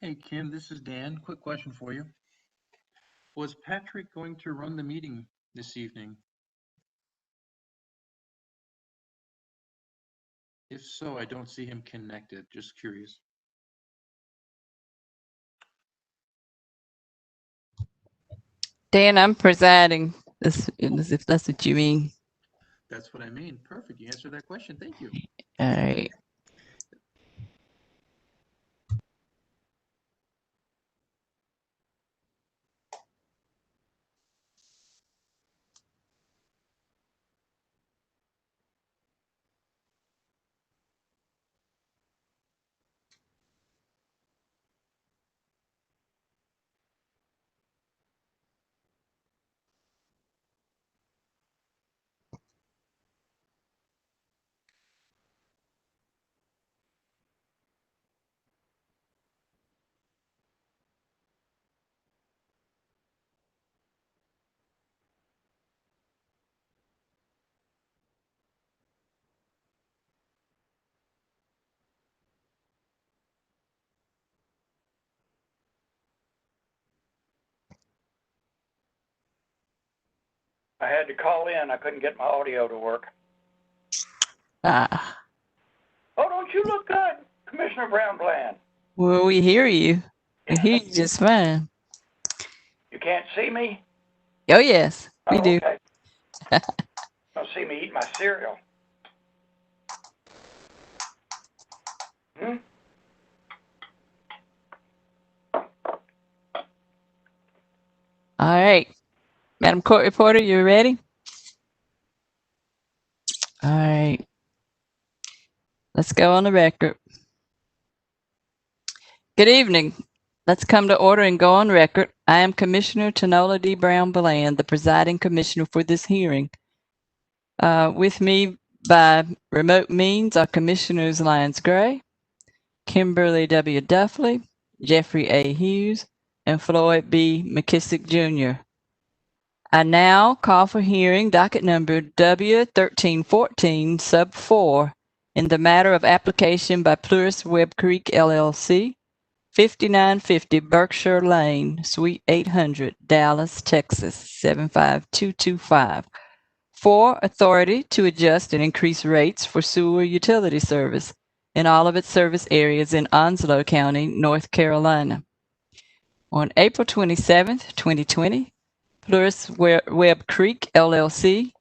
Hey, Kim, this is Dan. Quick question for you. Was Patrick going to run the meeting this evening? If so, I don't see him connected. Just curious. Dan, I'm presiding. If that's what you mean. That's what I mean. Perfect. You answered that question. Thank you. All right. I had to call in. I couldn't get my audio to work. Ah, Oh, don't you look good, Commissioner Brown Bland? well, we hear you. We hear you just fine. You can't see me? Oh, yes, we Oh, do. okay. Don't see me eat my cereal. Hmm? All right. Madam Court Reporter, you ready? All right. Let's go on the record. Good evening. Let's come to order and go on record. I am Commissioner Tanola D. Brown Bland, the presiding commissioner for this hearing. With me by remote means are Commissioners Lyons Gray, Kimberly W. Duffley, Jeffrey A. Hughes, and Floyd B. McKissick Jr. I now call for hearing docket number W1314 sub 4 in the matter of application by Pluris Webb Creek LLC, 5950 Berkshire Lane, Suite 800, Dallas, Texas 75225, for authority to adjust and increase rates for sewer utility service in all of its service areas in Onslow County, North Carolina. On April 27, 2020, Pluris Webb Creek LLC,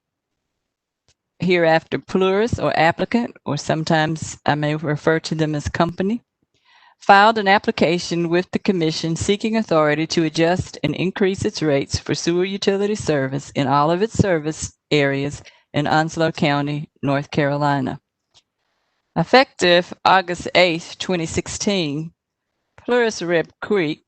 hereafter Pluris or applicant, or sometimes I may refer to them as company, filed an application with the Commission seeking authority to adjust and increase its rates for sewer utility service in all of its service areas in Onslow County, North Carolina. Effective August 8, 2016, Pluris Webb Creek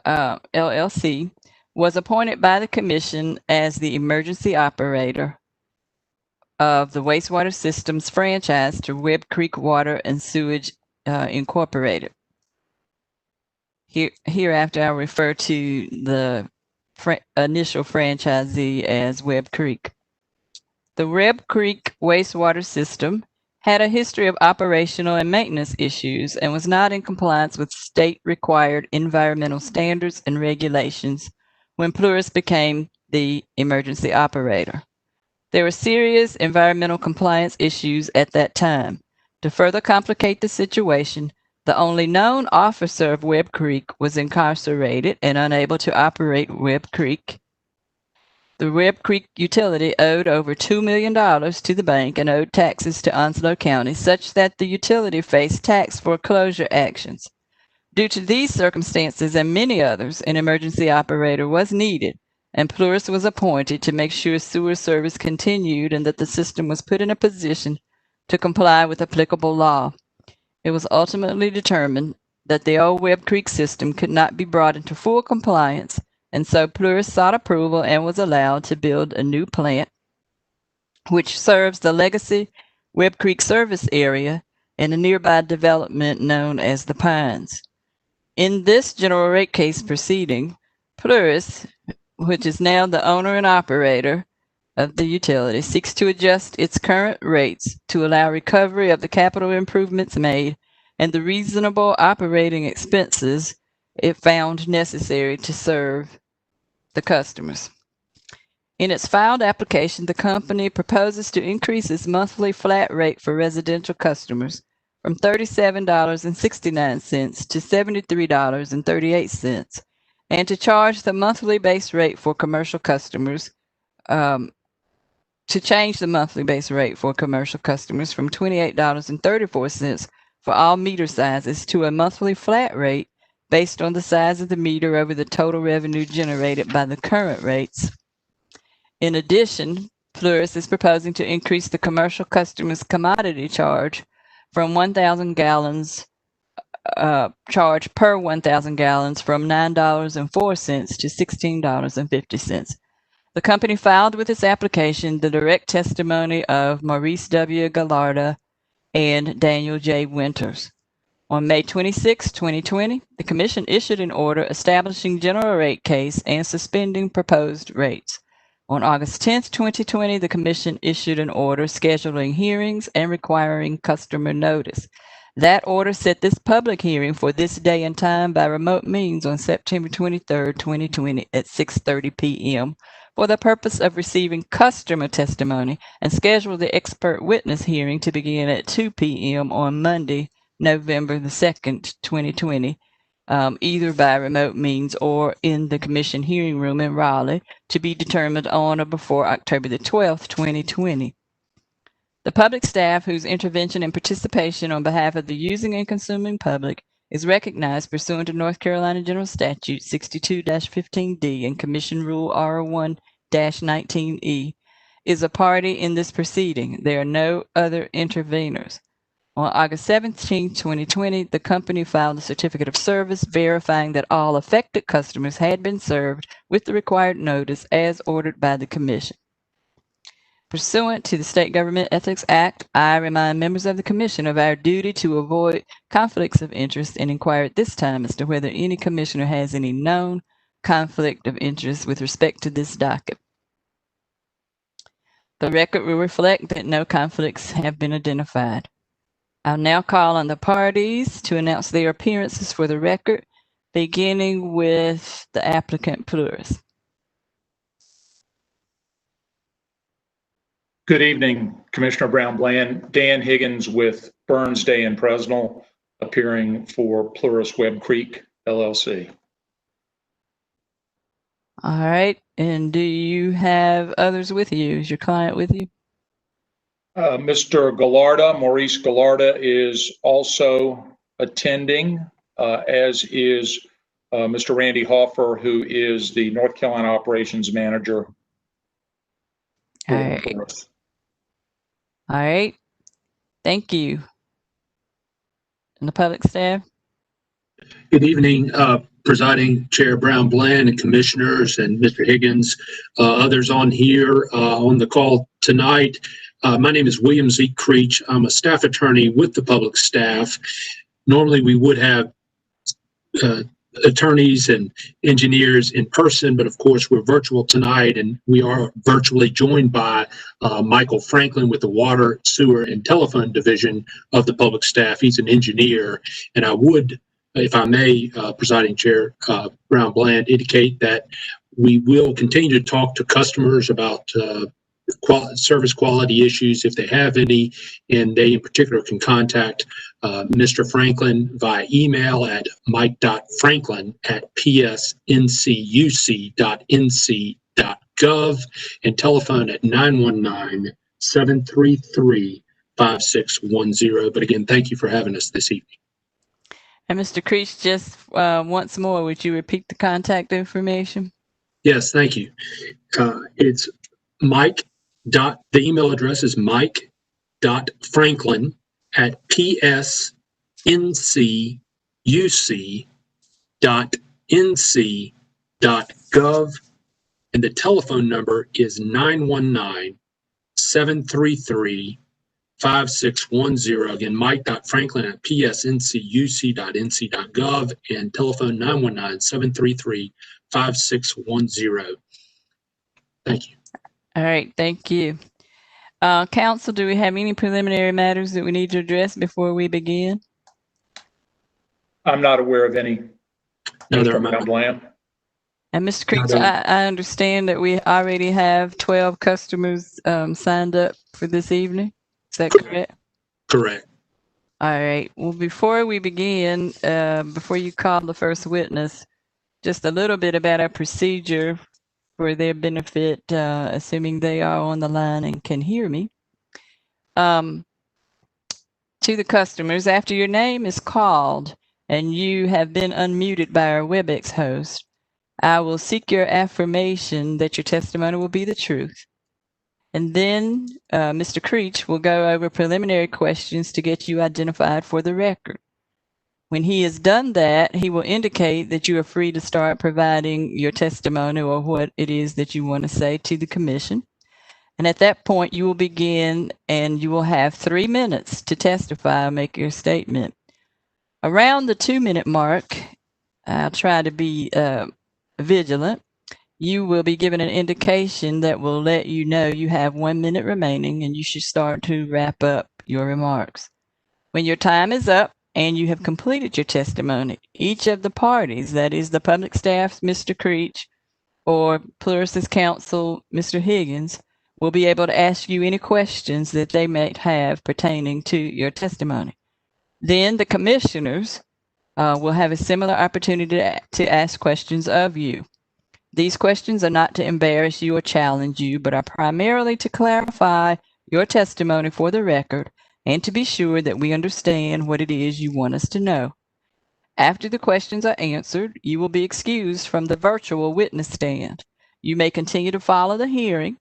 LLC was appointed by the Commission as the emergency operator of the wastewater systems franchise to Webb Creek Water and Sewage Incorporated. Hereafter, I'll refer to the initial franchisee as Webb Creek. The Webb Creek wastewater system had a history of operational and maintenance issues and was not in compliance with state-required environmental standards and regulations when Pluris became the emergency operator. There were serious environmental compliance issues at that time. To further complicate the situation, the only known officer of Webb Creek was incarcerated and unable to operate Webb Creek. The Webb Creek utility owed over $2 million to the bank and owed taxes to Onslow County, such that the utility faced tax foreclosure actions. Due to these circumstances and many others, an emergency operator was needed, and Pluris was appointed to make sure sewer service continued and that the system was put in a position to comply with applicable law. It was ultimately determined that the old Webb Creek system could not be brought into full compliance, and so Pluris sought approval and was allowed to build a new plant which serves the legacy Webb Creek service area and a nearby development known as the Pines. In this general rate case proceeding, Pluris, which is now the owner and operator of the utility, seeks to adjust its current rates to allow recovery of the capital improvements made and the reasonable operating expenses it found necessary to serve the customers. In its filed application, the company proposes to increase its monthly flat rate for residential customers from $37.69 to $73.38, and to change the monthly base rate for commercial customers from $28.34 for all meter sizes to a monthly flat rate based on the size of the meter over the total revenue generated by the current rates. In addition, Pluris is proposing to increase the commercial customers' commodity charge from 1,000 gallons charge per 1,000 gallons from $9.04 to $16.50. The company filed with its application the direct testimony of Maurice W. Gallarda and Daniel J. Winters. On May 26, 2020, the Commission issued an order establishing general rate case and suspending proposed rates. On August 10, 2020, the Commission issued an order scheduling hearings and requiring customer notice. That order set this public hearing for this day and time by remote means on September 23, 2020 at 6:30 p.m. for the purpose of receiving customer testimony, and scheduled the expert witness hearing to begin at 2 p.m. on Monday, November the 2nd, 2020, either by remote means or in the Commission hearing room in Raleigh, to be determined on or before October the 12th, 2020. The public staff whose intervention and participation on behalf of the using and consuming public is recognized pursuant to North Carolina General Statute 62-15D and Commission Rule R1-19E is a party in this proceeding. There are no other interveners. On August 17, 2020, the company filed a certificate of service verifying that all affected customers had been served with the required notice as ordered by the Commission. Pursuant to the State Government Ethics Act, I remind members of the Commission of our duty to avoid conflicts of interest and inquire at this time as to whether any commissioner has any known conflict of interest with respect to this docket. The record will reflect that no conflicts have been identified. I'll now call on the parties to announce their appearances for the record, beginning with the applicant Pluris. Good evening, Commissioner Brown Bland. Dan Higgins with Burns, Day and Presnell, appearing for Pluris Webb Creek, LLC. All right. And do you have others with you? Is your client with you? Mr. Gallarda, Maurice Gallarda, is also attending, as is Mr. Randy Hoffer, who is the North Carolina Operations Manager. All right. All right. Thank you. And the public staff? Good evening, Presiding Chair Brown Bland and Commissioners and Mr. Higgins, others on here on the call tonight. My name is William Z. Creech. I'm a staff attorney with the public staff. Normally we would have attorneys and engineers in person, but of course we're virtual tonight, and we are virtually joined by Michael Franklin with the Water, Sewer, and Telephone Division of the public staff. He's an engineer, and I would, if I may, Presiding Chair Brown Bland, indicate that we will continue to talk to customers about service quality issues if they have any, and they in particular can contact Mr. Franklin via email at mike.franklin@psncuc.nc.gov and telephone at 919-733-5610. But again, thank you for having us this evening. And Mr. Creech, just once more, would you repeat the contact information? Yes, thank you. It's Mike. The email address is mike.franklin@psncuc.nc.gov, and the telephone number is 919-733-5610. Again, mike.franklin@psncuc.nc.gov and telephone 919-733-5610. Thank you. All right, thank you. Council, do we have any preliminary matters that we need to address before we begin? I'm not aware of any, No, there are Mr. not. Brown. And Mr. Creech, No, no. I understand that we already have 12 customers signed up for this evening. Is that correct? Correct. All right. Well, before we begin, before you call the first witness, just a little bit about our procedure for their benefit, assuming they are on the line and can hear me. To the customers, after your name is called and you have been unmuted by our WebEx host, I will seek your affirmation that your testimony will be the truth. And then Mr. Creech will go over preliminary questions to get you identified for the record. When he has done that, he will indicate that you are free to start providing your testimony or what it is that you want to say to the commission. And at that point, you will begin and you will have 3 minutes to testify and make your statement. Around the 2-minute mark, I'll try to be vigilant. You will be given an indication that will let you know you have 1 minute remaining and you should start to wrap up your remarks. When your time is up and you have completed your testimony, each of the parties, that is the public staff, Mr. Creech, or Pluris' counsel, Mr. Higgins, will be able to ask you any questions that they might have pertaining to your testimony. Then the commissioners will have a similar opportunity to ask questions of you. These questions are not to embarrass you or challenge you, but are primarily to clarify your testimony for the record and to be sure that we understand what it is you want us to know. After the questions are answered, you will be excused from the virtual witness stand. You may continue to follow the hearing.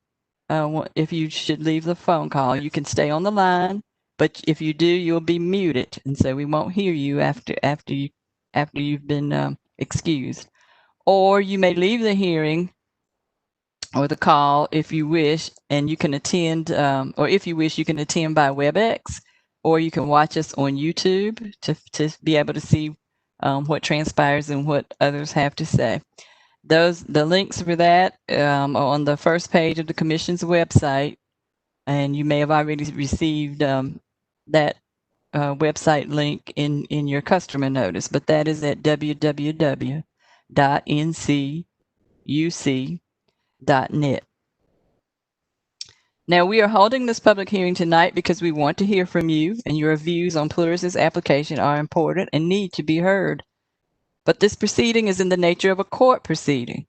If you should leave the phone call, you can stay on the line, but if you do, you'll be muted, and so we won't hear you after you've been excused. Or you may leave the hearing or the call if you wish, and you can attend, or if you wish, you can attend by WebEx, or you can watch us on YouTube to be able to see what transpires and what others have to say. The links for that are on the first page of the Commission's website, and you may have already received that website link in your customer notice, but that is at www.ncuc.net. Now, we are holding this public hearing tonight because we want to hear from you, and your views on Pluris' application are important and need to be heard. But this proceeding is in the nature of a court proceeding.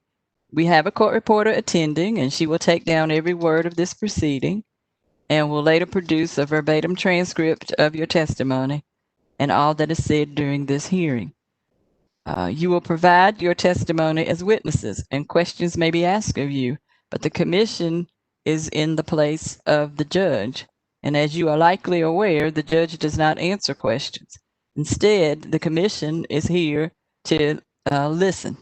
We have a court reporter attending, and she will take down every word of this proceeding and will later produce a verbatim transcript of your testimony and all that is said during this hearing. You will provide your testimony as witnesses, and questions may be asked of you, but the commission is in the place of the judge. And as you are likely aware, the judge does not answer questions. Instead, the commission is here to listen.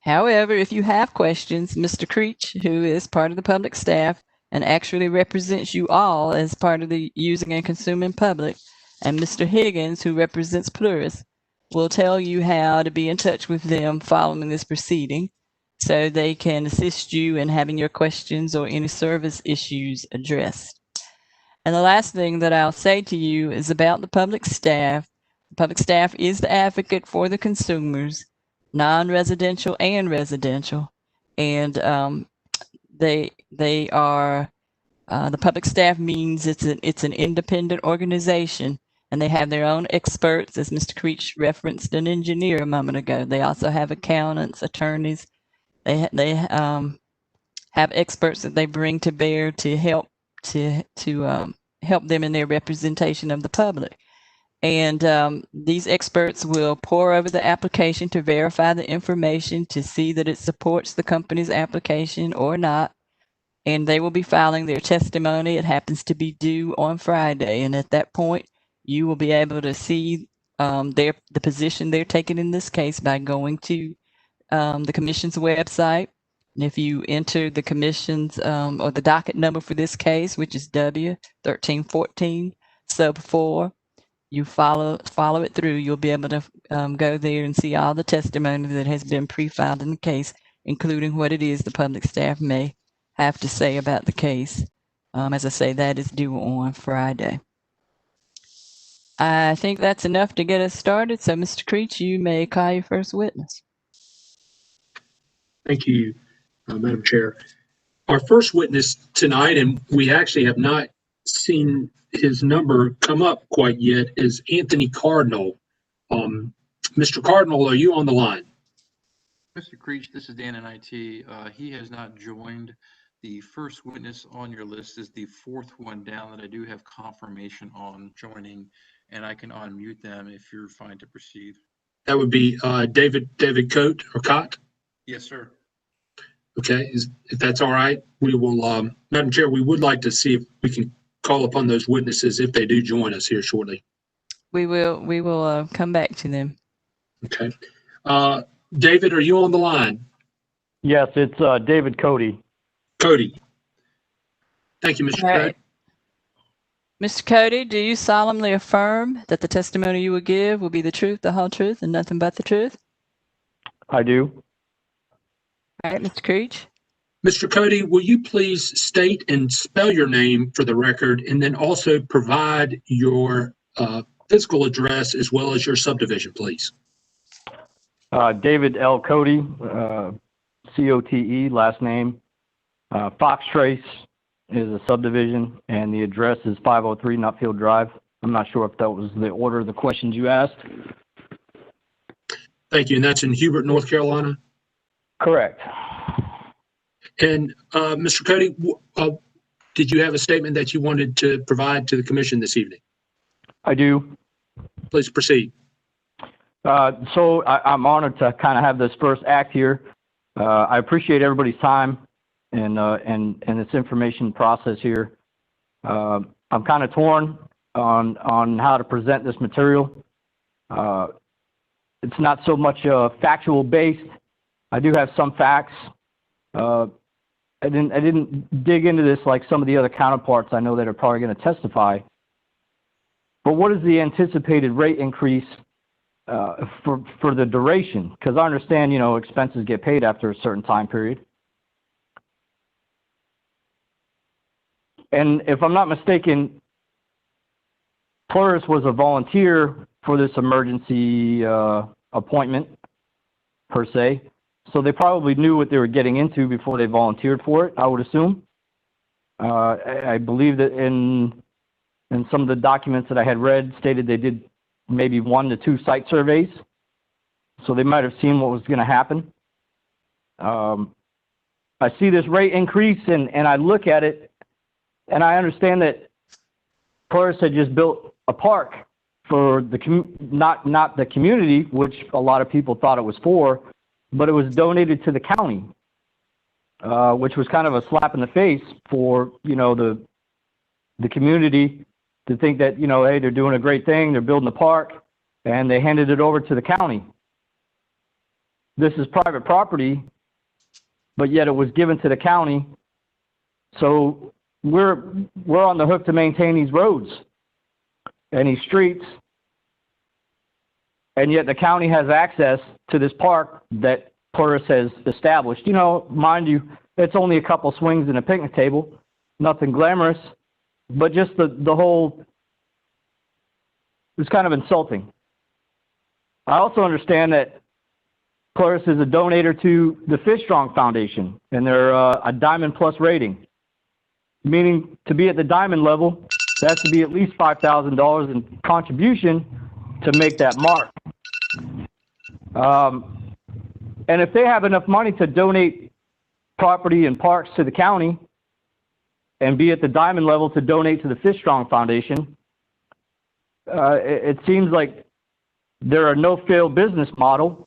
However, if you have questions, Mr. Creech, who is part of the public staff and actually represents you all as part of the using and consuming public, and Mr. Higgins, who represents Pluris, will tell you how to be in touch with them following this proceeding so they can assist you in having your questions or any service issues addressed. And the last thing that I'll say to you is about the public staff. The public staff is the advocate for the consumers, non-residential and residential, and they are the public staff means it's an independent organization, and they have their own experts, as Mr. Creech referenced an engineer a moment ago. They also have accountants, attorneys. They have experts that they bring to bear to help help them in their representation of the public. And these experts will pore over the application to verify the information to see that it supports the company's application or not. And they will be filing their testimony. It happens to be due on Friday. And at that point, you will be able to see the position they're taking in this case by going to the commission's website. And if you enter the commission's or the docket number for this case, which is W1314 sub 4, you follow it through, you'll be able to go there and see all the testimony that has been pre-filed in the case, including what it is the public staff may have to say about the case. As I say, that is due on Friday. I think that's enough to get us started. So, Mr. Creech, you may call your first witness. Thank you, Madam Chair. Our first witness tonight, and we actually have not seen his number come up quite yet, is Anthony Cardinal. Mr. Cardinal, are you on the line? Mr. Creech, this is Dan in IT. He has not joined. The first witness on your list is the fourth one down that I do have confirmation on joining, and I can unmute them if you're fine to proceed. That would be David Coate or Cott. Yes, sir. Okay, if that's all right, we will, Madam Chair, we would like to see if we can call upon those witnesses if they do join us here shortly. We will come back to them. Okay. David, are you on the line? Yes, it's David Cody. Cody. Thank you, Mr. All Coate. right. Mr. Cody, do you solemnly affirm that the testimony you will give will be the truth, the whole truth, and nothing but the truth? I do. All right, Mr. Creech. Mr. Cody, will you please state and spell your name for the record, and then also provide your physical address as well as your subdivision, please? David L. Cody, C-O-T-E, last name. Fox Trace is a subdivision, and the address is 503 Nutfield Drive. I'm not sure if that was the order of the questions you asked. Thank you, and that's in Hubert, North Carolina? Correct. And Mr. Cody, did you have a statement that you wanted to provide to the commission this evening? I do. Please proceed. So I'm honored to kind of have this first act here. I appreciate everybody's time and this information process here. I'm kind of torn on how to present this material. It's not so much factual based. I do have some facts. I didn't dig into this like some of the other counterparts I know that are probably going to testify. But what is the anticipated rate increase for the duration? Because I understand, you know, expenses get paid after a certain time period. And if I'm not mistaken, Pluris was a volunteer for this emergency appointment, per se. So they probably knew what they were getting into before they volunteered for it, I would assume. I believe that in some of the documents that I had read stated they did maybe 1 to 2 site surveys. So they might have seen what was going to happen. I see this rate increase and I look at it and I understand that Pluris had just built a park for the not the community, which a lot of people thought it was for, but it was donated to the county, which was kind of a slap in the face for, you know, the community to think that, you know, hey, they're doing a great thing, they're building a park, and they handed it over to the county. This is private property, but yet it was given to the county. So we're on the hook to maintain these roads and these streets, and yet the county has access to this park that Pluris has established. You know, mind you, it's only a couple swings and a picnic table, nothing glamorous, but just the whole, it's kind of insulting. I also understand that Pluris is a donator to the Fish Strong Foundation, and they're a Diamond Plus rating, meaning to be at the Diamond level, there has to be at least $5,000 in contribution to make that mark. And if they have enough money to donate property and parks to the county and be at the Diamond level to donate to the Fish Strong Foundation, it seems like they're a no-fail business model,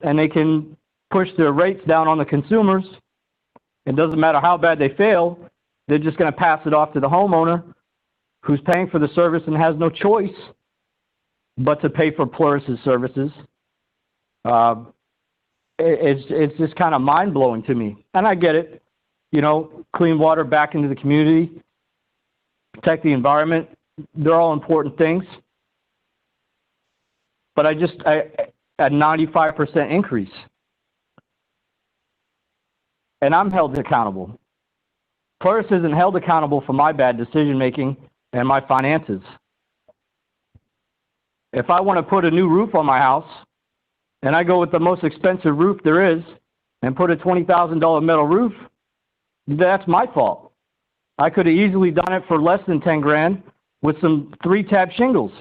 and they can push their rates down on the consumers. It doesn't matter how bad they fail, they're just going to pass it off to the homeowner who's paying for the service and has no choice but to pay for Pluris's services. It's just kind of mind-blowing to me. And I get it. You know, clean water back into the community, protect the environment, they're all important things. But a 95% increase. And I'm held accountable. Pluris isn't held accountable for my bad decision-making and my finances. If I want to put a new roof on my house and I go with the most expensive roof there is and put a $20,000 metal roof, that's my fault. I could have easily done it for less than 10 grand with some 3-tab shingles.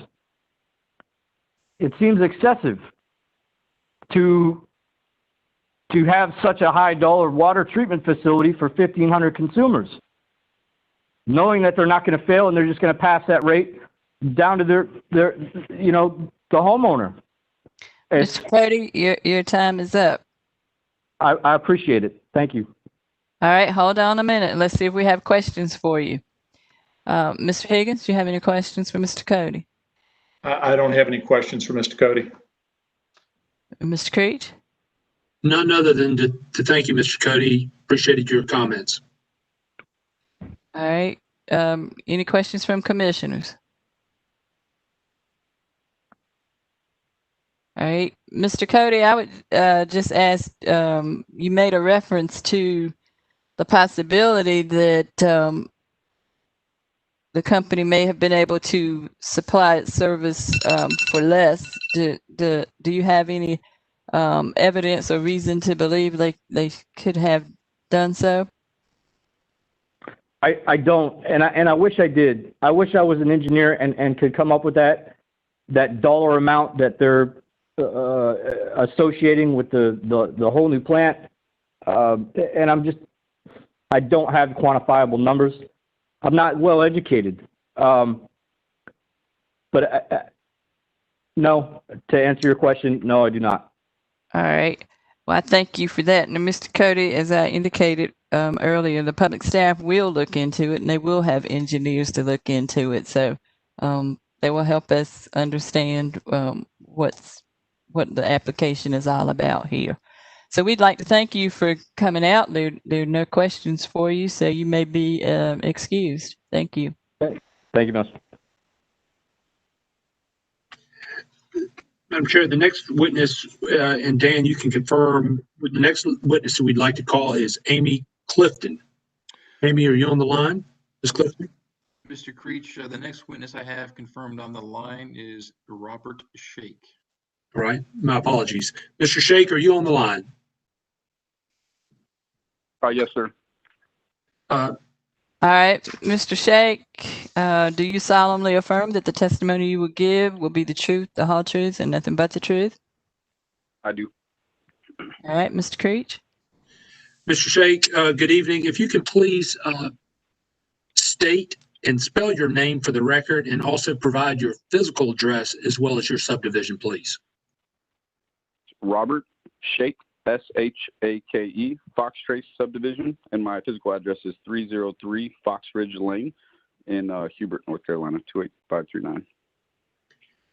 It seems excessive to have such a high dollar water treatment facility for 1,500 consumers, knowing that they're not going to fail and they're just going to pass that rate down to their the homeowner. Mr. Cody, your time is up. I appreciate it. Thank you. All right, hold on a minute. Let's see if we have questions for you. Mr. Higgins, do you have any questions for Mr. Cody? I don't have any questions for Mr. Cody. Mr. Creech? None other than to thank you, Mr. Cody. Appreciated your comments. All right. Any questions from commissioners? All right. Mr. Cody, I would just ask, you made a reference to the possibility that the company may have been able to supply its service for less. Do you have any evidence or reason to believe they could have done so? I don't, and I wish I did. I wish I was an engineer and could come up with that dollar amount that they're associating with the whole new plant. And I don't have quantifiable numbers. I'm not well educated. But no, to answer your question, no, I do not. All right. Well, I thank you for that. And Mr. Cody, as I indicated earlier, the public staff will look into it and they will have engineers to look into it. So they will help us understand what the application is all about here. So we'd like to thank you for coming out. There are no questions for you, so you may be excused. Thank you. Thank you, Mr. Madam Chair, the next witness, and Dan, you can confirm, the next witness we'd like to call is Amy Clifton. Amy, are you on the line? Ms. Clifton? Mr. Creech, the next witness I have confirmed on the line is Robert Shake. All right, my apologies. Mr. Shake, are you on the line? Yes, sir. All right, Mr. Shake, do you solemnly affirm that the testimony you will give will be the truth, the whole truth, and nothing but the truth? I do. All right, Mr. Creech. Mr. Shake, good evening. If you could please state and spell your name for the record and also provide your physical address as well as your subdivision, please. Robert Shake, S-H-A-K-E, Fox Trace subdivision, and my physical address is 303 Fox Ridge Lane in Hubert, North Carolina, 28539.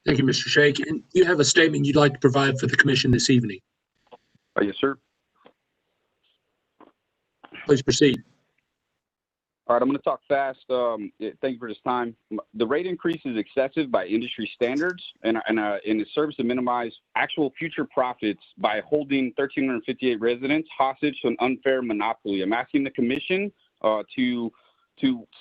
Thank you, Mr. Shake. And you have a statement you'd like to provide for the commission this evening. Yes, sir. Please proceed. All right, I'm going to talk fast. Thank you for this time. The rate increase is excessive by industry standards, and it serves to minimize actual future profits by holding 1,358 residents hostage to an unfair monopoly. I'm asking the commission to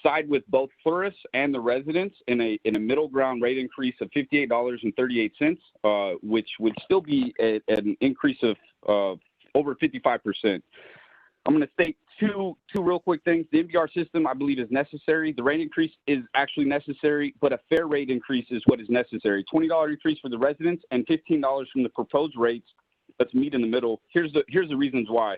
side with both Pluris and the residents in a middle ground rate increase of $58.38, which would still be an increase of over 55%. I'm going to state two real quick things. The MBR system, I believe, is necessary. The rate increase is actually necessary, but a fair rate increase is what is necessary. $20 increase for the residents and $15 from the proposed rates. Let's meet in the middle. Here's the reasons why.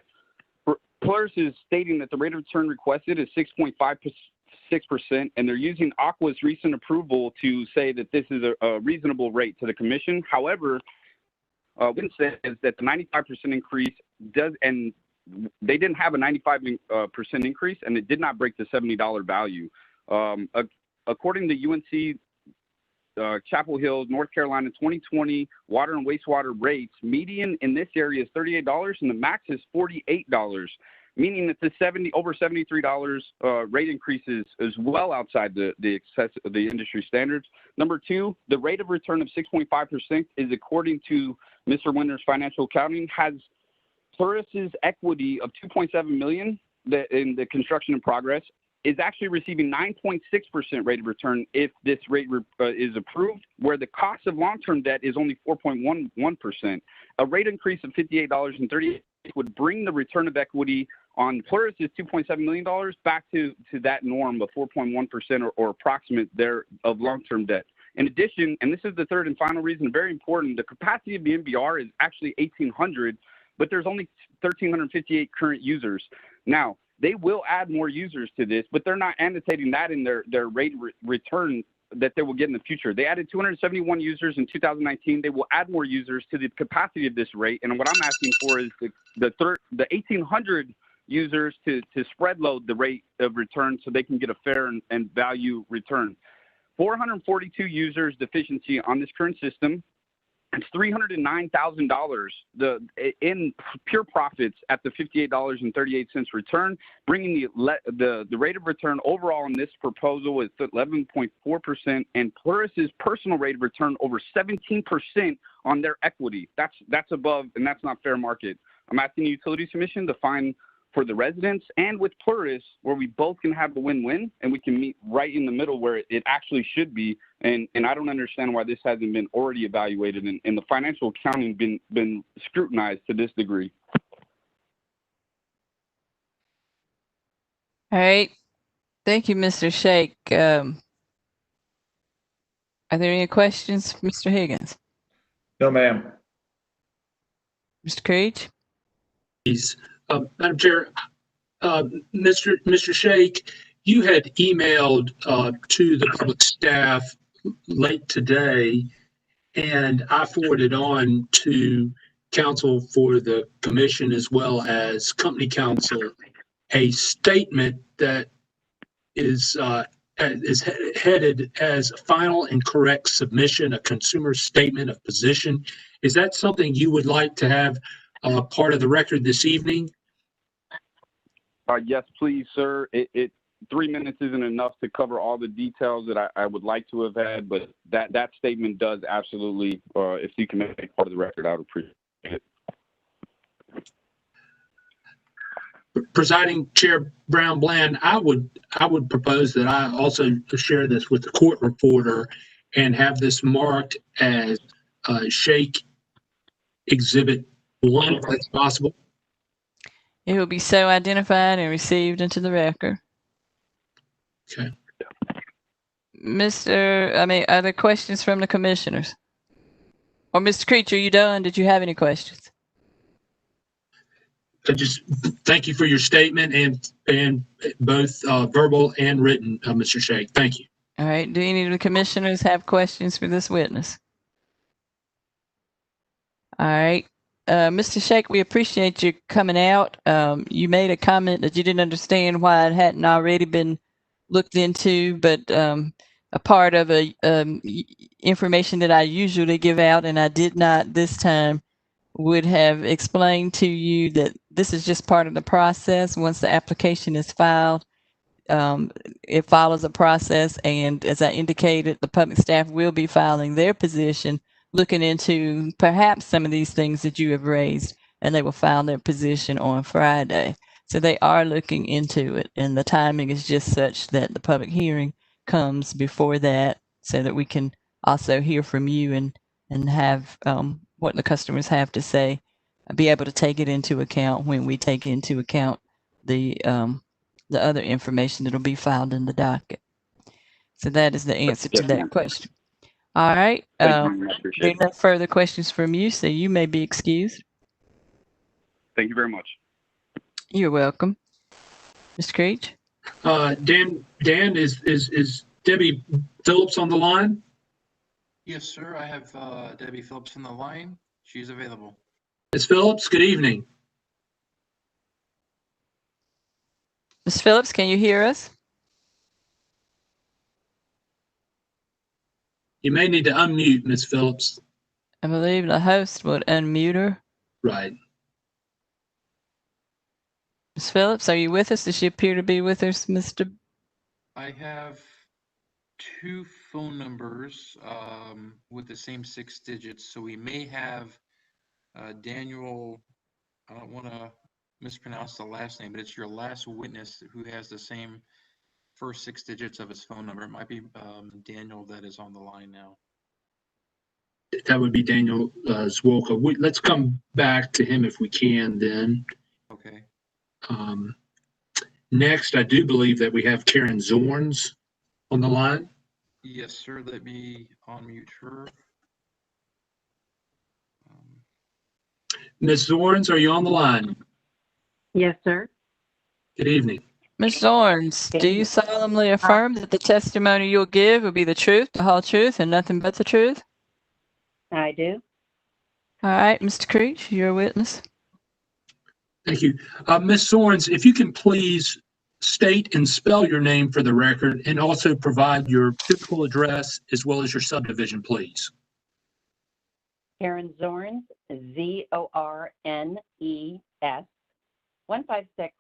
Pluris is stating that the rate of return requested is 6.56%, and they're using Aqua's recent approval to say that this is a reasonable rate to the commission. However, what it says is that the 95% increase does, and they didn't have a 95% increase, and it did not break the $70 value. According to UNC Chapel Hill, North Carolina, 2020 water and wastewater rates, median in this area is $38, and the max is $48, meaning that the over $73 rate increase is well outside the industry standards. Number two, the rate of return of 6.5% is, according to Mr. Winter's financial accounting, has Pluris's equity of $2.7 million in the construction in progress, is actually receiving 9.6% rate of return if this rate is approved, where the cost of long-term debt is only 4.11%. A rate increase of $58.38 would bring the return of equity on Pluris is $2.7 million back to that norm of 4.1% or approximate there of long-term debt. In addition, and this is the third and final reason, very important, the capacity of the MBR is actually 1,800, but there's only 1,358 current users. Now, they will add more users to this, but they're not annotating that in their rate return that they will get in the future. They added 271 users in 2019. They will add more users to the capacity of this rate. And what I'm asking for is the 1,800 users to spread load the rate of return so they can get a fair and value return. 442 users deficiency on this current system. It's $309,000 in pure profits at the $58.38 return, bringing the rate of return overall in this proposal is 11.4%, and Pluris's personal rate of return over 17% on their equity. That's above, and that's not fair market. I'm asking the Utilities Commission to find for the residents and with Pluris, where we both can have the win-win and we can meet right in the middle where it actually should be. And I don't understand why this hasn't been already evaluated and the financial accounting been scrutinized to this degree. All right. Thank you, Mr. Shake. Are there any questions, Mr. Higgins? No, ma'am. Mr. Creech? Please. Madam Chair, Mr. Shake, you had emailed to the public staff late today, and I forwarded on to counsel for the commission as well as company counsel a statement that is headed as final and correct submission, a consumer statement of position. Is that something you would like to have part of the record this evening? Yes, please, sir. 3 minutes isn't enough to cover all the details that I would like to have had, but that statement does absolutely, if you can make part of the record, I would appreciate it. Presiding Chair Brown Bland, I would propose that I also share this with the court reporter and have this marked as Shake Exhibit 1, if that's possible. It will be so identified and received into the record. Okay. Are there questions from the commissioners? Or Mr. Creech, are you done? Did you have any questions? I just thank you for your statement and both verbal and written, Mr. Shake. Thank you. All right. Do any of the commissioners have questions for this witness? All right. Mr. Shake, we appreciate you coming out. You made a comment that you didn't understand why it hadn't already been looked into, but a part of information that I usually give out, and I did not this time, would have explained to you that this is just part of the process. Once the application is filed, it follows a process, and as I indicated, the public staff will be filing their position, looking into perhaps some of these things that you have raised, and they will file their position on Friday. So they are looking into it, and the timing is just such that the public hearing comes before that so that we can also hear from you and have what the customers have to say, be able to take it into account when we take into account the other information that will be filed in the docket. So that is the answer to that question. All right. There are no further questions from you, so you may be excused. Thank you very much. You're welcome. Mr. Creech? Dan, is Debbie Phillips on the line? Yes, sir. I have Debbie Phillips on the line. She's available. Ms. Phillips, good evening. Ms. Phillips, can you hear us? You may need to unmute, Ms. Phillips. I believe the host would unmute her. Right. Ms. Phillips, are you with us? Does she appear to be with us, Mr.? I have 2 phone numbers with the same 6 digits, so we may have Daniel, I don't want to mispronounce the last name, but it's your last witness who has the same first 6 digits of his phone number. It might be Daniel that is on the line now. That would be Daniel Zwolka. Let's come back to him if we can then. Okay. Next, I do believe that we have Karen Zorns on the line. Yes, sir. Let me unmute her. Ms. Zorns, are you on the line? Yes, sir. Good evening. Ms. Zorns, do you solemnly affirm that the testimony you'll give will be the truth, the whole truth, and nothing but the truth? I do. All right, Mr. Creech, you're a witness. Thank you. Ms. Zorns, if you can please state and spell your name for the record and also provide your physical address as well as your subdivision, please. Karen Zorns, Zornes, 156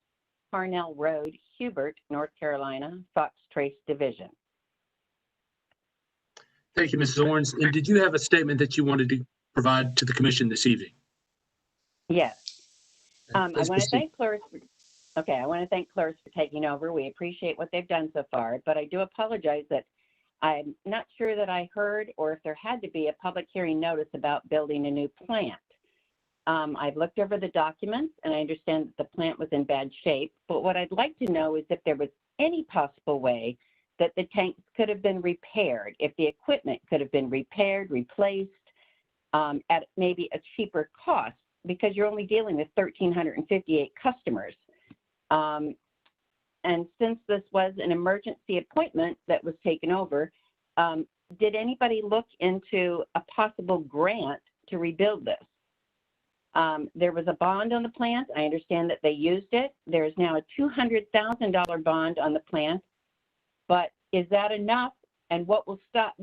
Parnell Road, Hubert, North Carolina, Fox Trace Division. Thank you, Ms. Zorns. And did you have a statement that you wanted to provide to the commission this evening? Yes. I Please want to proceed. thank Pluris. I want to thank Pluris for taking over. We appreciate what they've done so far, but I do apologize that I'm not sure that I heard or if there had to be a public hearing notice about building a new plant. I've looked over the documents and I understand that the plant was in bad shape, but what I'd like to know is if there was any possible way that the tanks could have been repaired, if the equipment could have been repaired, replaced at maybe a cheaper cost, because you're only dealing with 1,358 customers. And since this was an emergency appointment that was taken over, did anybody look into a possible grant to rebuild this? There was a bond on the plant. I understand that they used it. There is now a $200,000 bond on the plant, but is that enough? And what will stop,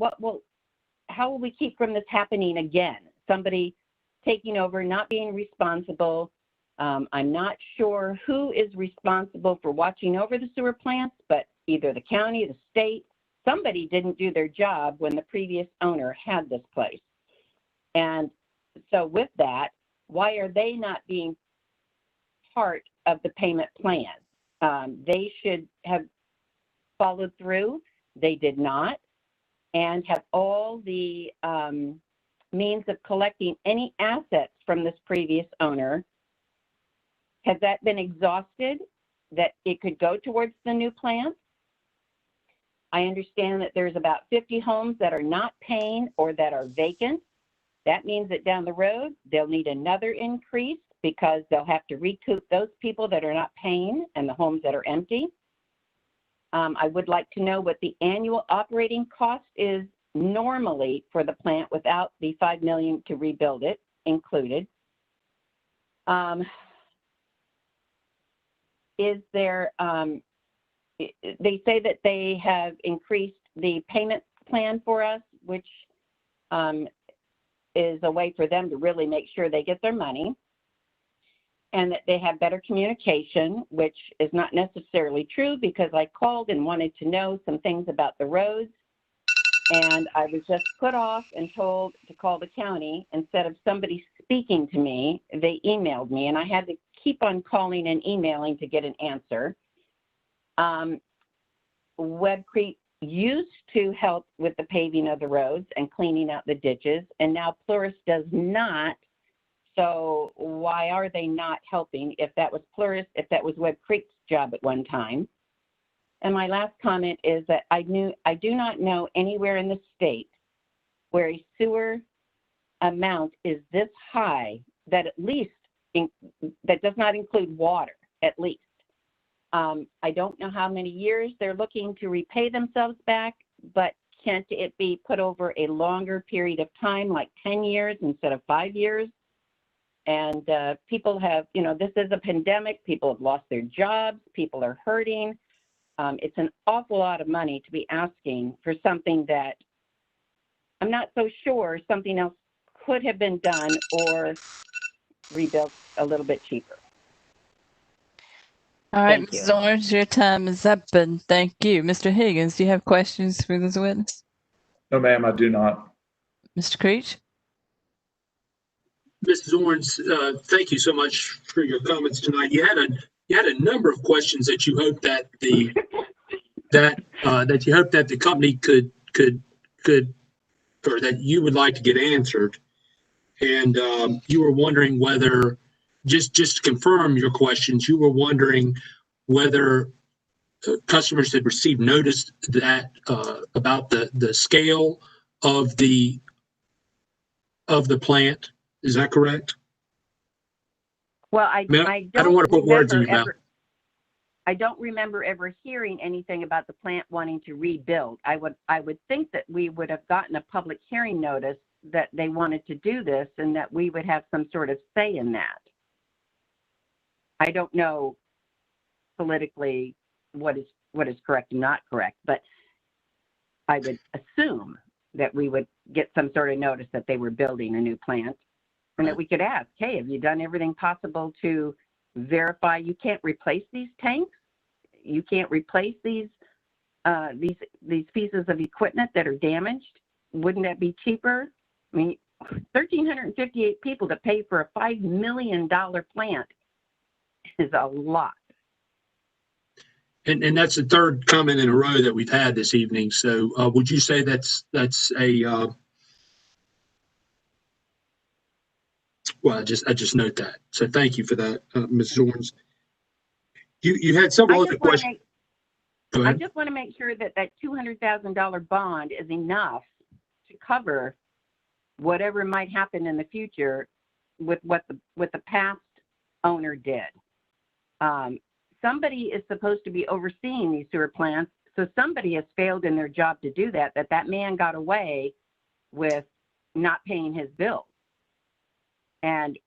how will we keep from this happening again? Somebody taking over, not being responsible. I'm not sure who is responsible for watching over the sewer plants, but either the county, the state, somebody didn't do their job when the previous owner had this place. And so with that, why are they not being part of the payment plan? They should have followed through. They did not, and have all the means of collecting any assets from this previous owner. Has that been exhausted that it could go towards the new plant? I understand that there's about 50 homes that are not paying or that are vacant. That means that down the road, they'll need another increase because they'll have to recoup those people that are not paying and the homes that are empty. I would like to know what the annual operating cost is normally for the plant without the $5 million to rebuild it included. Is there, they say that they have increased the payment plan for us, which is a way for them to really make sure they get their money, and that they have better communication, which is not necessarily true because I called and wanted to know some things about the roads, and I was just put off and told to call the county. Instead of somebody speaking to me, they emailed me, and I had to keep on calling and emailing to get an answer. Webb Creek used to help with the paving of the roads and cleaning out the ditches, and now Pluris does not. So why are they not helping if that was Pluris, if that was Webb Creek's job at one time? And my last comment is that I do not know anywhere in the state where a sewer amount is this high that at least that does not include water, at least. I don't know how many years they're looking to repay themselves back, but can't it be put over a longer period of time, like 10 years instead of 5 years? And people have, this is a pandemic. People have lost their jobs. People are hurting. It's an awful lot of money to be asking for something that I'm not so sure something else could have been done or rebuilt a little bit cheaper. All right, Thank Ms. you. Zorns, your time is up, and thank you. Mr. Higgins, do you have questions for this witness? No, ma'am, I do not. Mr. Creech? Ms. Zorns, thank you so much for your comments tonight. You had a number of questions that you hoped that the that that you hope that the company could or that you would like to get answered. And you were wondering whether, just to confirm your questions, you were wondering whether customers had received notice that about the scale of the plant. Is that correct? Well, I don't want to put words in your mouth. I don't remember ever hearing anything about the plant wanting to rebuild. I would think that we would have gotten a public hearing notice that they wanted to do this and that we would have some sort of say in that. I don't know politically what is correct and not correct, but I would assume that we would get some sort of notice that they were building a new plant and that we could ask, hey, have you done everything possible to verify you can't replace these tanks? You can't replace these pieces of equipment that are damaged? Wouldn't that be cheaper? I mean, 1,358 people to pay for a $5 million plant is a lot. And that's the third comment in a row that we've had this evening. So would you say that's a well, I just note that. So thank you for that, Ms. Zorns. You had several other questions. I just want to make sure that that $200,000 bond is enough to cover whatever might happen in the future with what the past owner did. Somebody is supposed to be overseeing these sewer plants, so somebody has failed in their job to do that. That man got away with not paying his bills. And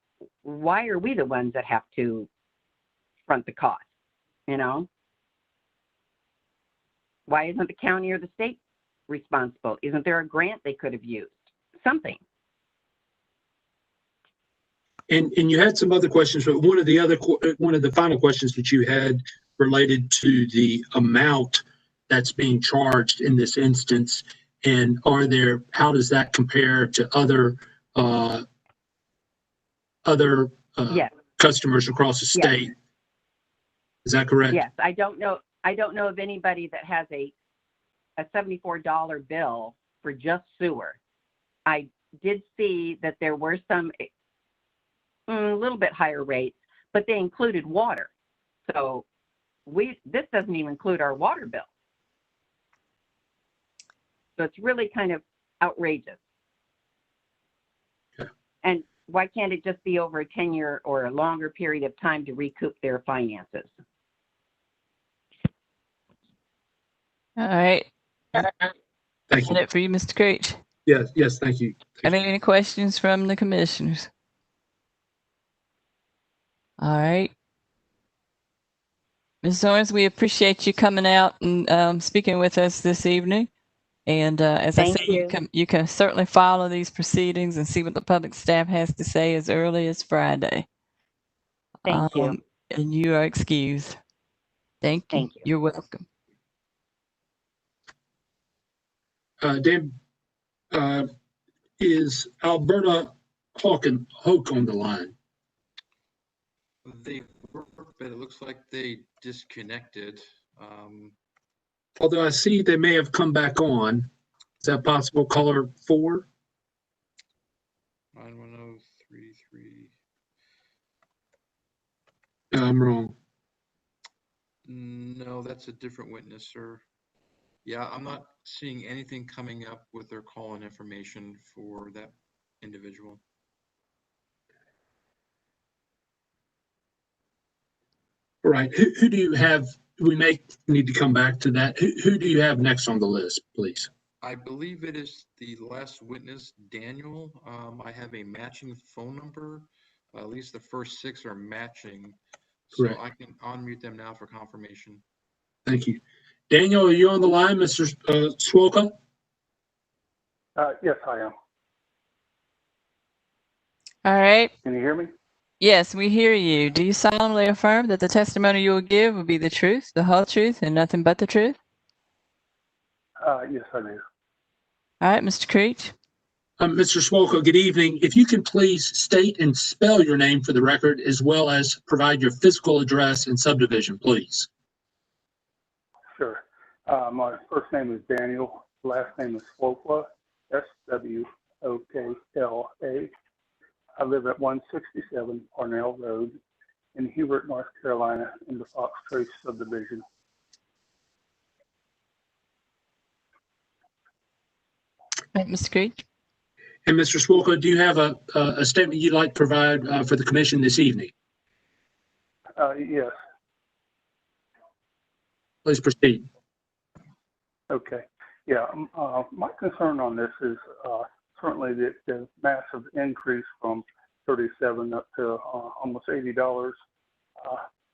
why are we the ones that have to front the cost? You know? Why isn't the county or the state responsible? Isn't there a grant they could have used? Something. And you had some other questions, but one of the final questions that you had related to the amount that's being charged in this instance, and how does that compare to other Yes. customers across the state? Yes. Is that correct? Yes, I don't know of anybody that has a $74 bill for just sewer. I did see that there were some a little bit higher rates, but they included water. So this doesn't even include our water bill. So it's really kind of outrageous. Okay. And why can't it just be over a 10-year or a longer period of time to recoup their finances? All right. Thank you. That for you, Mr. Creech. Yes, thank you. Are there any questions from the commissioners? All right. Ms. Zorns, we appreciate you coming out and speaking with us this evening. And as I said, you can certainly follow these proceedings and see what the public staff has to say as early as Friday. Thank you. And you are excused. Thank you. Thank you. You're welcome. Dave, is Alberta Hoke on the line? They were, but it looks like they disconnected. Although I see they may have come back on. Is that possible? Caller 4? 91033. I'm wrong. No, that's a different witness, sir. Yeah, I'm not seeing anything coming up with their call-in information for that individual. All right. Who do you have? We may need to come back to that. Who do you have next on the list, please? I believe it is the last witness, Daniel. I have a matching phone number. At least the first 6 are matching. So correct. I can unmute them now for confirmation. Thank you. Daniel, are you on the line, Mr. Swolka? Yes, I am. All right. Can you hear me? Yes, we hear you. Do you solemnly affirm that the testimony you will give will be the truth, the whole truth, and nothing but the truth? Yes, I do. All right, Mr. Creech. Mr. Swolka, good evening. If you can please state and spell your name for the record, as well as provide your physical address and subdivision, please. Sure. My first name is Daniel. Last name is Swokla, Swokla. I live at 167 Parnell Road in Hubert, North Carolina, in the Fox Trace subdivision. Right, Mr. Creech. And Mr. Swokla, do you have a statement you'd like to provide for the commission this evening? Yes. Please proceed. Okay. Yeah. My concern on this is certainly the massive increase from 37 up to almost $80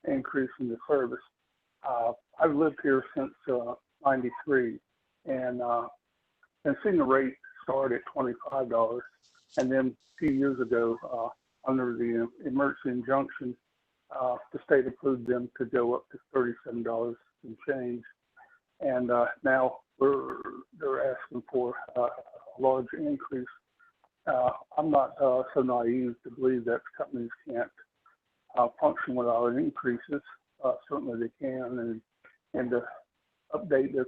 increase in the service. I've lived here since '93 and seen the rate start at $25, and then a few years ago, under the emergency injunction, the state approved them to go up to $37 and change, and now they're asking for a large increase. I'm not so naive to believe that companies can't function without increases. Certainly they can, and to update their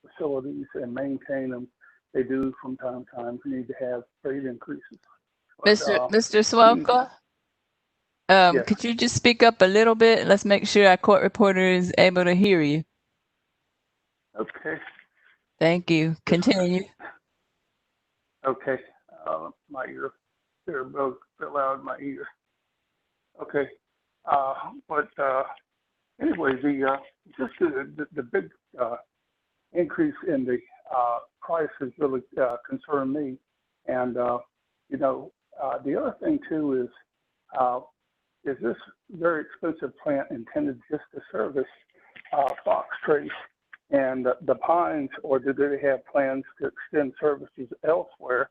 facilities and maintain them, they do from time to time need to have rate increases. But, Mr. Swokla, yes. could you just speak up a little bit? Let's make sure our court reporter is able to hear you. Okay. Thank you. Continue. Okay. My ear, they're both a bit loud in my ear. Okay. But anyway, just the big increase in the price has really concerned me. And, you know, the other thing too is this very expensive plant intended just to service Fox Trace and the Pines, or do they have plans to extend services elsewhere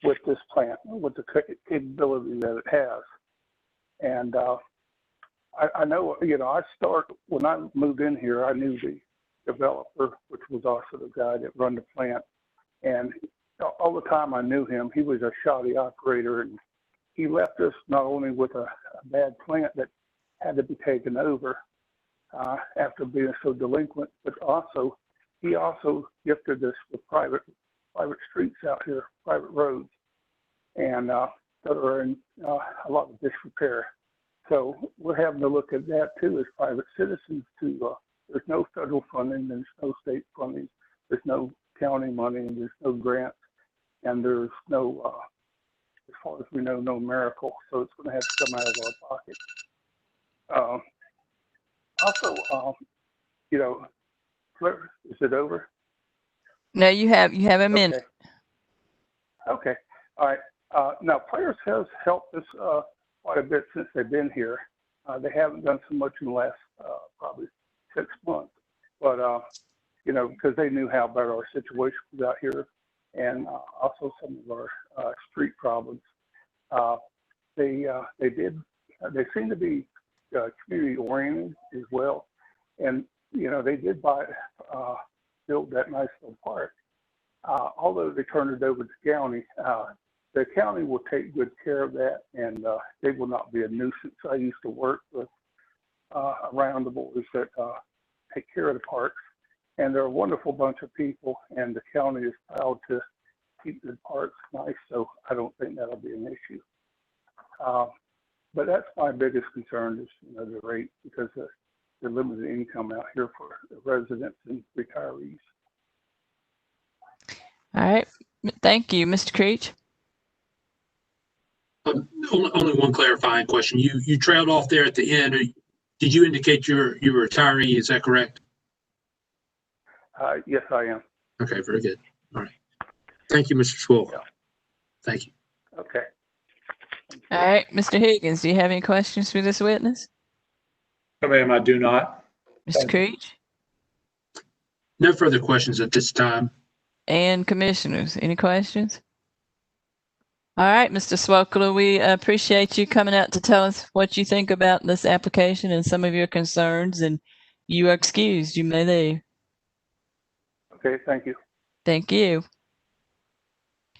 with this plant, with the capability that it has? And I know, you know, when I moved in here, I knew the developer, which was also the guy that run the plant. And all the time I knew him, he was a shoddy operator, and he left us not only with a bad plant that had to be taken over after being so delinquent, but also he also gifted us with private streets out here, private roads, and that are in a lot of disrepair. So we're having to look at that too as private citizens. There's no federal funding, there's no state funding, there's no county money, and there's no grants, and there's no, as far as we know, no miracle. So it's going to have to come out of our pocket. Also, you know, is it over? No, you have a minute. Okay. All right. Now, Pluris has helped us quite a bit since they've been here. They haven't done so much in the last probably 6 months, but you know, because they knew how bad our situation was out here, and also some of our street problems. They seem to be community oriented as well, and you know, they did build that nice little park. Although they turned it over to the county will take good care of that, and they will not be a nuisance. I used to work with around the boys that take care of the parks, and they're a wonderful bunch of people, and the county is proud to keep the parks nice, so I don't think that'll be an issue. But that's my biggest concern is, you know, the rate, because the limited income out here for the residents and retirees. All right. Thank you, Mr. Creech. Only one clarifying question. You trailed off there at the end. Did you indicate you're a retiree? Is that correct? Yes, I am. Okay, very good. All right. Thank you, Mr. Swokla. Yeah. Thank you. Okay. All right, Mr. Higgins, do you have any questions for this witness? No, ma'am, I do not. Mr. Creech? No further questions at this time. And commissioners, any questions? All right, Mr. Swokla, we appreciate you coming out to tell us what you think about this application and some of your concerns, and you are excused. You may leave. Okay, thank you. Thank you.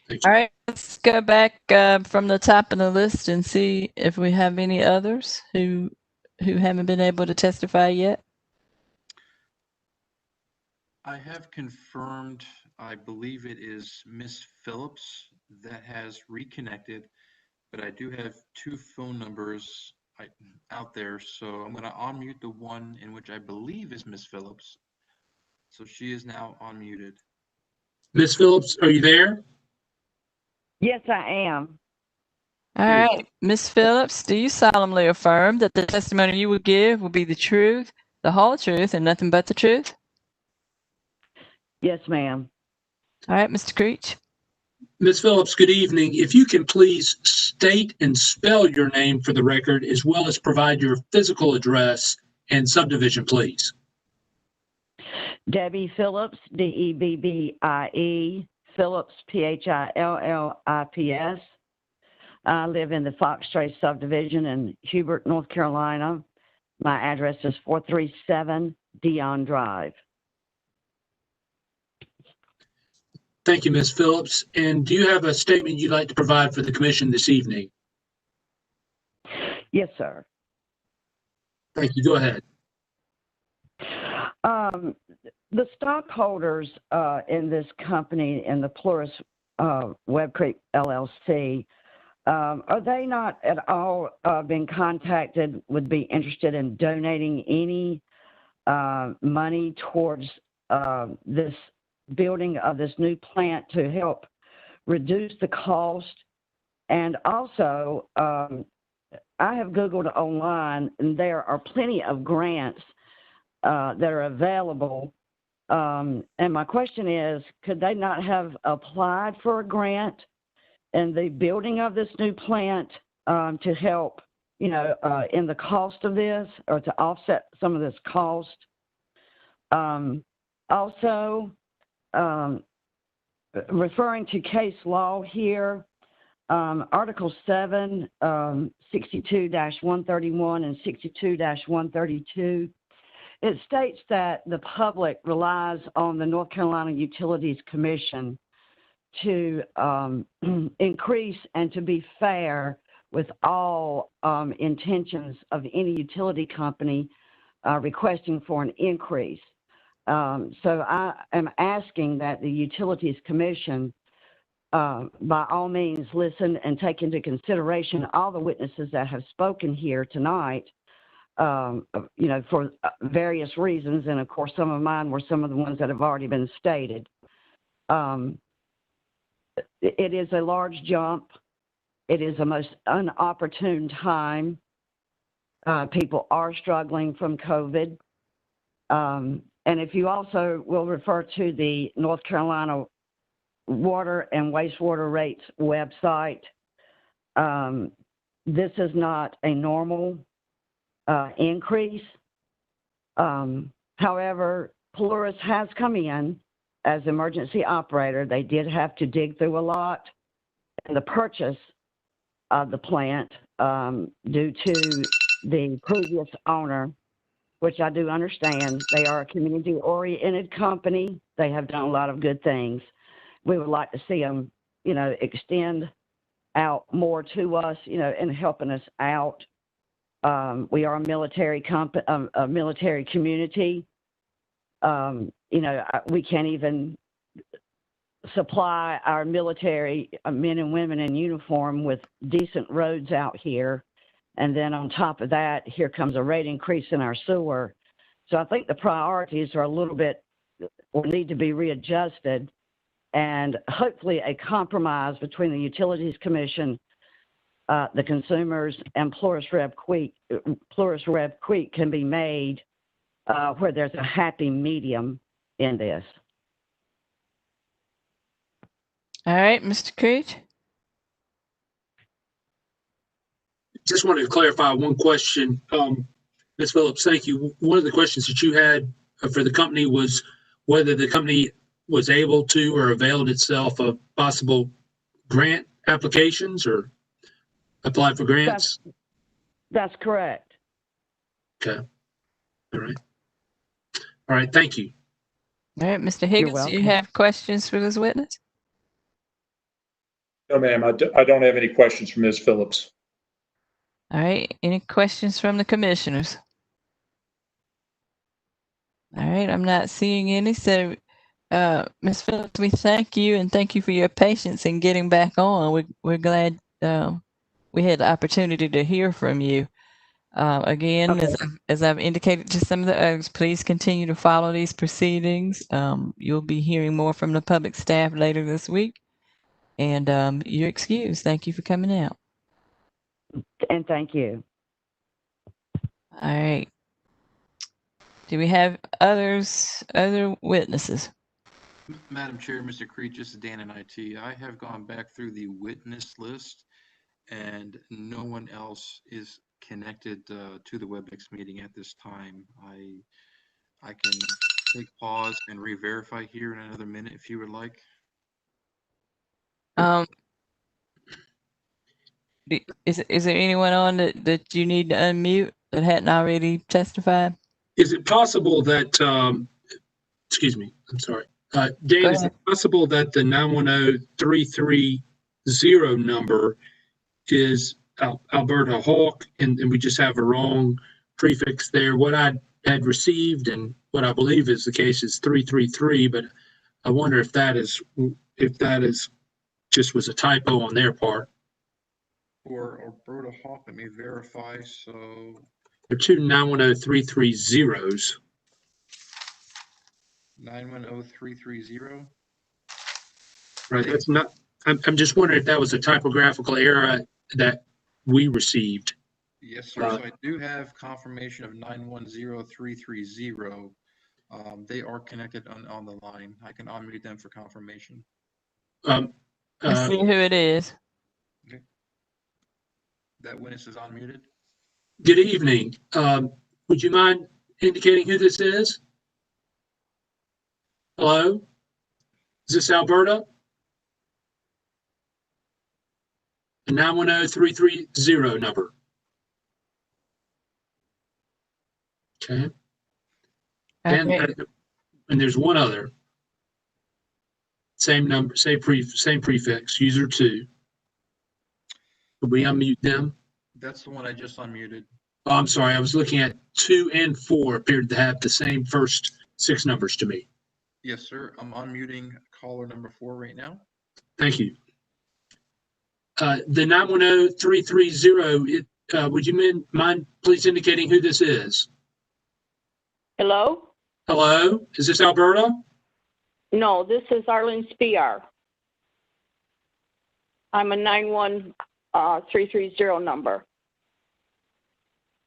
Thank you. All right, let's go back from the top of the list and see if we have any others who haven't been able to testify yet. I have confirmed, I believe it is Miss Phillips that has reconnected, but I do have two phone numbers out there. So I'm going to unmute the one in which I believe is Miss Phillips. So she is now unmuted. Ms. Phillips, are you there? Yes, I am. All right, Ms. Phillips, do you solemnly affirm that the testimony you will give will be the truth, the whole truth, and nothing but the truth? Yes, ma'am. All right, Mr. Creech. Ms. Phillips, good evening. If you can please state and spell your name for the record, as well as provide your physical address and subdivision, please. Debbie Phillips, Debbie, Phillips, Phillips. I live in the Fox Trace subdivision in Hubert, North Carolina. My address is 437 Dion Drive. Thank you, Ms. Phillips. And do you have a statement you'd like to provide for the commission this evening? Yes, sir. Thank you. Go ahead. The stockholders in this company, in the Pluris Webb Creek LLC, are they not at all been contacted, would be interested in donating any money towards this building of this new plant to help reduce the cost? And also, I have Googled online, and there are plenty of grants that are available. And my question is, could they not have applied for a grant in the building of this new plant to help, in the cost of this, or to offset some of this cost? Also, referring to case law here, Article 7, 62-131 and 62-132, it states that the public relies on the North Carolina Utilities Commission to increase and to be fair with all intentions of any utility company requesting for an increase. So I am asking that the Utilities Commission, by all means, listen and take into consideration all the witnesses that have spoken here tonight, for various reasons. And of course, some of mine were some of the ones that have already been stated. It is a large jump. It is a most inopportune time. People are struggling from COVID. And if you also will refer to the North Carolina Water and Wastewater Rates website, this is not a normal increase. However, Pluris has come in as emergency operator. They did have to dig through a lot in the purchase of the plant due to the previous owner, which I do understand. They are a community-oriented company. They have done a lot of good things. We would like to see them, extend out more to us, and helping us out. We are a military a military community. We can't even supply our military men and women in uniform with decent roads out here. And then on top of that, here comes a rate increase in our sewer. So I think the priorities are a little bit, or need to be readjusted, and hopefully a compromise between the Utilities Commission, the consumers, and Pluris Webb Creek can be made where there's a happy medium in this. All right, Mr. Creech. Just wanted to clarify one question. Ms. Phillips, thank you. One of the questions that you had for the company was whether the company was able to or availed itself of possible grant applications or applied for grants. That's correct. Okay. All right. All right. Thank you. All right, Mr. Higgins, do you have questions for this witness? No, ma'am. I don't have any questions from Ms. Phillips. All right. Any questions from the commissioners? All right, I'm not seeing any. So, Ms. Phillips, we thank you and thank you for your patience in getting back on. We're glad we had the opportunity to hear from you. Again, Okay. as I've indicated to some of the others, please continue to follow these proceedings. You'll be hearing more from the public staff later this week. And you're excused. Thank you for coming out. And thank you. All right. Do we have other witnesses? Madam Chair, Mr. Creech, this is Dan in IT. I have gone back through the witness list and no one else is connected to the WebEx meeting at this time. I can take pause and re-verify here in another minute if you would like. Is there anyone on that you need to unmute that hadn't already testified? Is it possible that, excuse me, I'm sorry. Dan, is it possible that the 910-330 number is Alberta Hawk and we just have a wrong prefix there? What I had received and what I believe is the case is 333, but I wonder if that is just was a typo on their part. For Alberta Hawk, let me verify. So there are two 910330s. 910330. Right. That's not. I'm just wondering if that was a typographical error that we received. Yes, sir. So I do have confirmation of 910330. They are connected on the line. I can unmute them for confirmation. Let's see who it is. Okay. That witness is unmuted. Good evening. Would you mind indicating who this is? Hello? Is this Alberta? The 910330 number. Okay. And there's one other. Same number, same prefix, user 2. Could we unmute them? That's the one I just unmuted. Oh, I'm sorry. I was looking at 2 and 4 appeared to have the same first 6 numbers to me. Yes, sir. I'm unmuting caller number 4 right now. Thank you. The 910330, would you mind please indicating who this is? Hello? Hello? Is this Alberta? No, this is Arlene Spiar. I'm a 91330 number.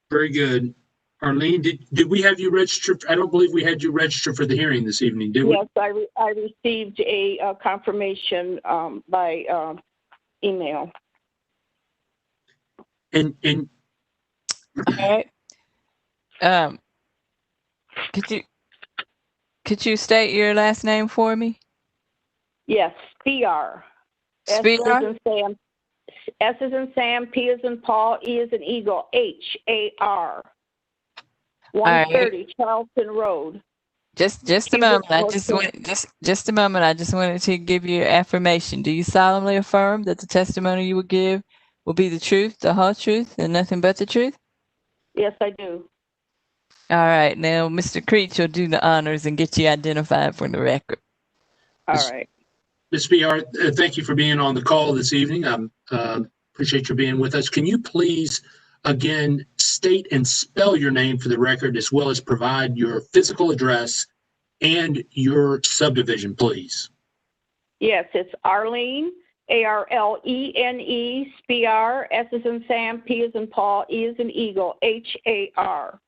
Very good. Arlene, did we have you registered? I don't believe we had you registered for the hearing this evening, did we? Yes, I received a confirmation by email. And all right. Could you state your last name for me? Yes, Spiar. Spiar? S as in Sam, P as in Paul, E as in Eagle, HAR. 130 right. Charlton Road. Just a moment. Just a moment. I just wanted to give you your affirmation. Do you solemnly affirm that the testimony you will give will be the truth, the whole truth, and nothing but the truth? Yes, I do. All right. Now, Mr. Creech will do the honors and get you identified for the record. All right. Ms. Spiar, thank you for being on the call this evening. I appreciate you being with us. Can you please, again, state and spell your name for the record, as well as provide your physical address and your subdivision, please? Yes, it's Arlene, ARLENE, Spiar, S as in Sam, P as in Paul, E as in Eagle, HAR,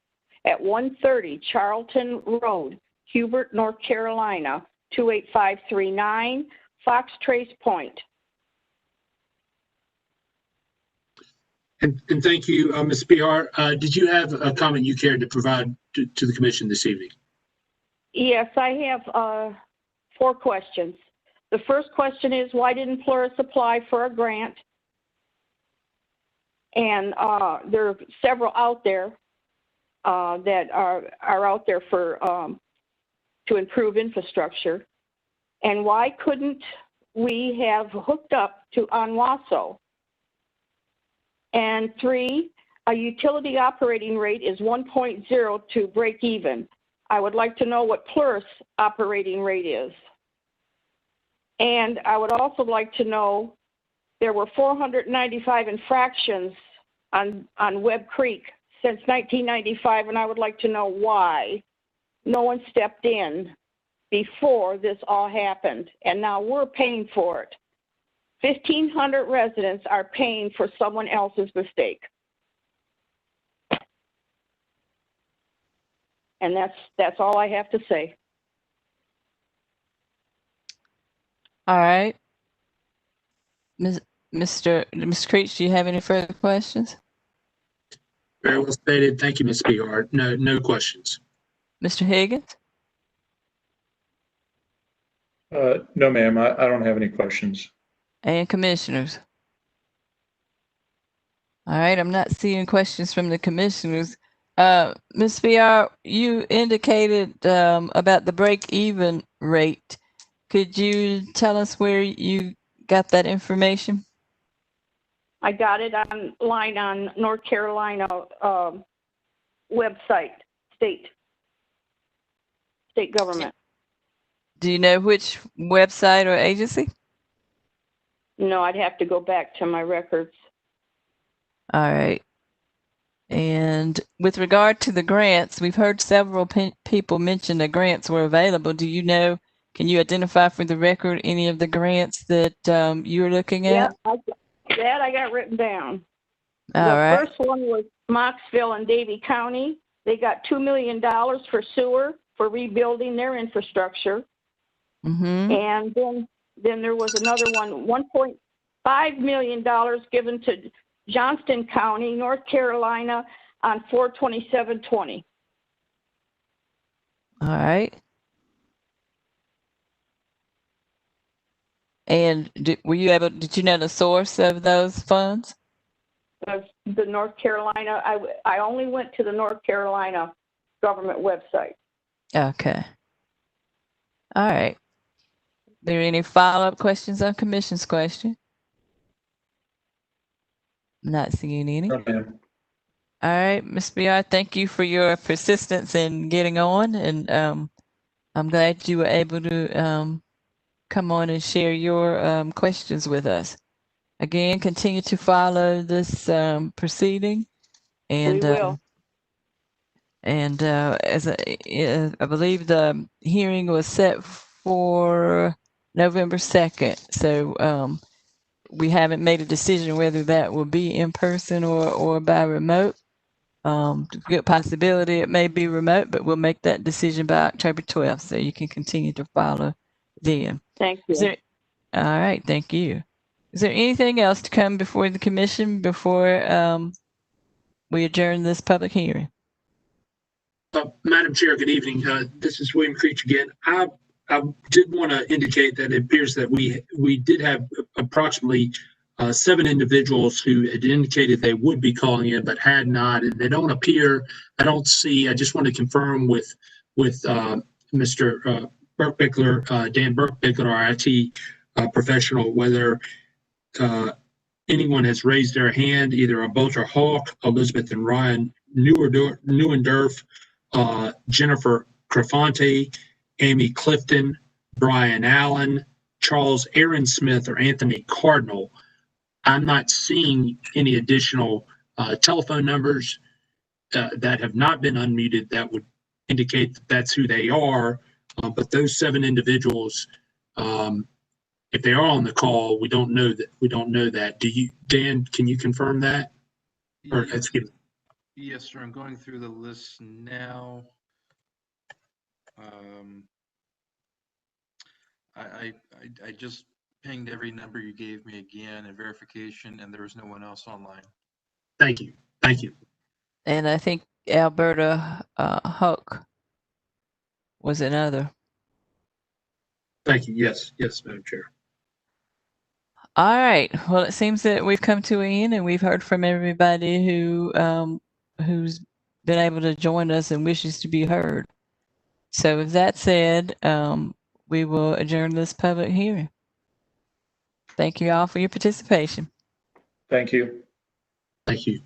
at 130 Charlton Road, Hubert, North Carolina, 28539, Fox Trace Point. And thank you, Ms. Spiar. Did you have a comment you cared to provide to the commission this evening? Yes, I have 4 questions. The first question is, why didn't Pluris apply for a grant? And there are several out there that are out there for to improve infrastructure. And why couldn't we have hooked up to Onwaso? And 3, a utility operating rate is 1.0 to break even. I would like to know what Pluris operating rate is. And I would also like to know, there were 495 infractions on Webb Creek since 1995, and I would like to know why no one stepped in before this all happened, and now we're paying for it. 1,500 residents are paying for someone else's mistake. And that's all I have to say. All right. Ms. Creech, do you have any further questions? Very well stated. Thank you, Ms. Beard. No questions. Mr. Higgins? No, ma'am, I don't have any questions. And commissioners? All right, I'm not seeing questions from the commissioners. Ms. VR, you indicated about the break-even rate. Could you tell us where you got that information? I got it online on North Carolina website, state government. Do you know which website or agency? No, I'd have to go back to my records. All right. And with regard to the grants, we've heard several people mention the grants were available. Do you know, can you identify for the record any of the grants that you're looking at? Yeah, I got written down. All the right. First one was Moxville and Davie County. They got $2 million for sewer for rebuilding their infrastructure. Mm-hmm. And then there was another one, $1.5 million given to Johnston County, North Carolina on 4/27/20. All right. And did you know the source of those funds? The North Carolina, I only went to the North Carolina government website. Okay. All right. There any follow-up questions on Commission's question? Not seeing any. No, ma'am. All right, Ms. BR, thank you for your persistence in getting on, and I'm glad you were able to come on and share your questions with us. Again, continue to follow this proceeding, and We will. And I believe the hearing was set for November 2nd, so we haven't made a decision whether that will be in person or by remote. Good possibility it may be remote, but we'll make that decision by October 12th, so you can continue to follow then. Thank you. All right, thank you. Is there anything else to come before the commission before we adjourn this public hearing? Madam Chair, good evening. This is William Creech again. I did want to indicate that it appears that we did have approximately 7 individuals who had indicated they would be calling in but had not, and they don't appear. I don't see. I just want to confirm with Mr. Burke-Bickler, Dan Burke-Bickler, our IT professional, whether anyone has raised their hand, either a Bolter Hawk, Elizabeth and Ryan Neuendorf, Jennifer Crafante, Amy Clifton, Brian Allen, Charles Aaron Smith, or Anthony Cardinal. I'm not seeing any additional telephone numbers that have not been unmuted that would indicate that that's who they are. But those 7 individuals, if they are on the call, we don't know that. Do you, Dan? Can you confirm that? Or excuse me. Yes, sir. I'm going through the list now. I just pinged every number you gave me again in verification, and there was no one else online. Thank you. Thank you. And I think Alberta Huck was another. Thank you. Yes, Madam Chair. All right. Well, it seems that we've come to an end, and we've heard from everybody who's been able to join us and wishes to be heard. So with that said, we will adjourn this public hearing. Thank you all for your participation. Thank you. Thank you.